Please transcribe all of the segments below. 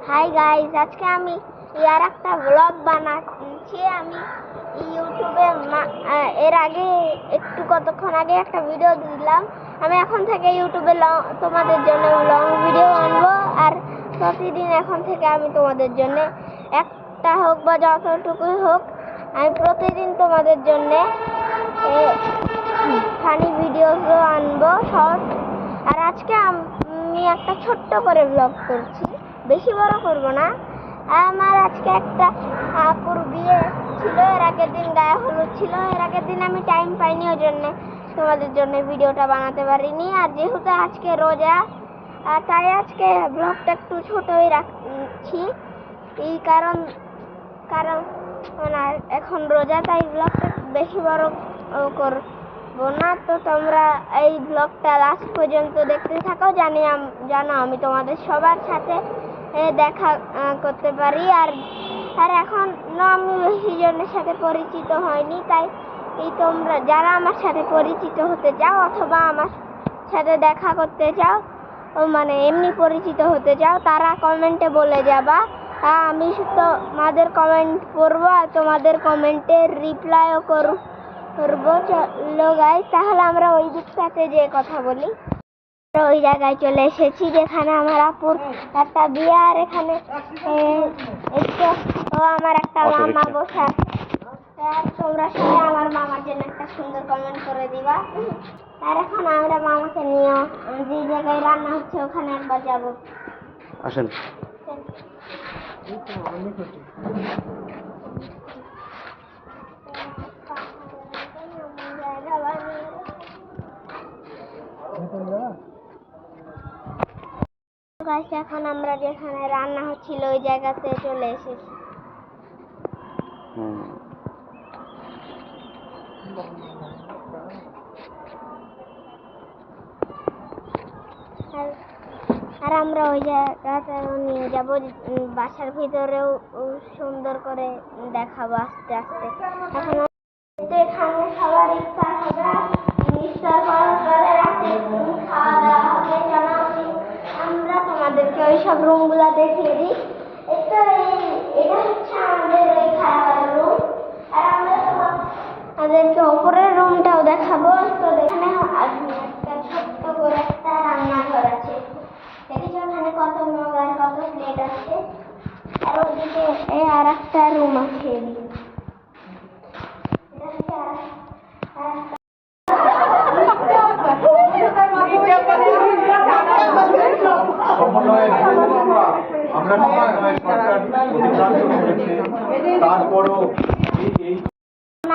Hi guys, আজকে আমি ইয়ার একটা ব্লগ বানাচ্ছি। আমি ইউটিউবে এর আগে কতক্ষণ আগে একটা ভিডিও দিলাম। আমি এখন থেকে ইউটিউবে তোমাদের জন্য লং ভিডিও আনবো, আর প্রতিদিন এখন থেকে আমি তোমাদের জন্য একটা হোক বা যতটুকুই হোক, আমি প্রতিদিন তোমাদের জন্য ফানি ভিডিওগুলো আনবো, শর্ট। আর আজকে আমি একটা ছোট্ট করে ব্লগ করছি, বেশি বড় করব না। আমার আজকে একটা আপুর বিয়ে ছিল, এর আগের দিন গায়ে হলুদ ছিল। এর আগের দিন আমি টাইম পাইনি, ওই জন্য তোমাদের জন্য ভিডিওটা বানাতে পারিনি। আর যেহেতু আজকে রোজা, তাই আজকে ব্লগটা একটু ছোটই রাখছি। এই কারণ এখন রোজা, তাই ব্লগটা বেশি বড় করবো না। তো তোমরা এই ব্লগটা লাস্ট পর্যন্ত দেখতে থাকো, জানো আমি তোমাদের সবার সাথে দেখা করতে পারি। আর এখন আমি বেশি জনের সাথে পরিচিত হয়নি, তাই তোমরা যারা আমার সাথে পরিচিত হতে চাও অথবা আমার সাথে দেখা করতে চাও, মানে এমনি পরিচিত হতে চাও, তারা কমেন্টে বলে যাবা। আমি তোমাদের কমেন্ট পড়বো আর তোমাদের কমেন্টের রিপ্লাইও করবো। চলো গাইস, তাহলে আমরা ওই দিকটাতে যে কথা বলি। ওই জায়গায় চলে এসেছি যেখানে আমার আপুর একটা বিয়ে, আর এখানে আমার একটা মামা বসে আছে। তোমরা সবাই আমার মামার জন্য একটা সুন্দর কমেন্ট করে দিবা। আর এখন আমরা মামাকে নিয়ে যে জায়গায় রান্না হচ্ছে ওখানে একবার যাবো। আসেন। এখন আমরা যেখানে রান্না হচ্ছিল ওই জায়গাতে চলে এসেছি। আর আমরা ওই জায়গাটা নিয়ে যাবো, বাসার ভিতরেও সুন্দর করে দেখাবো আস্তে আস্তে। এখন এখানে সবার ইফতার হবে, ইফতার করার পরে রাতে খাওয়া দাওয়া হবে। আমরা তোমাদেরকে ওই সব রুমগুলা দেখিয়ে দিই। এটা হচ্ছে আমাদের ওই খাওয়ার রুম, আর আমরা তোমাদেরকে ওপরের রুমটাও দেখাবো। তো এখানে একটা ছোট্ট করে একটা রান্নাঘর আছে, দেখেছো ওখানে কত মগ আর কত প্লেট আছে। আর ওদিকে আর একটা রুম আছে।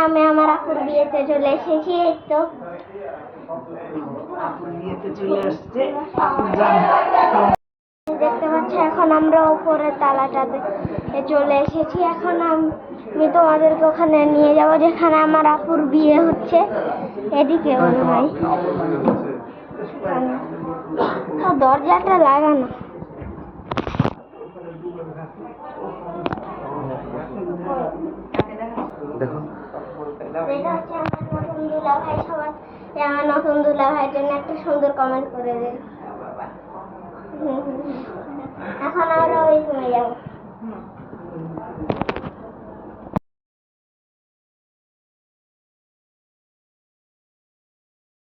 আমি আমার আপুর বিয়েতে চলে এসেছি। এই তো দেখতে পাচ্ছি, এখন আমরা উপরে তালাটাতে চলে এসেছি। এখন আমি তোমাদেরকে ওখানে নিয়ে যাব যেখানে আমার আপুর বিয়ে হচ্ছে। এদিকে মনে হয় দরজাটা লাগানো। দেখুন, এটা হচ্ছে আমার নতুন দুলাভাই। সবাই আমার নতুন দুলাভাইয়ের জন্য একটা সুন্দর কমেন্ট করে দেন। এখন আমরা ওই রুমে যাবো।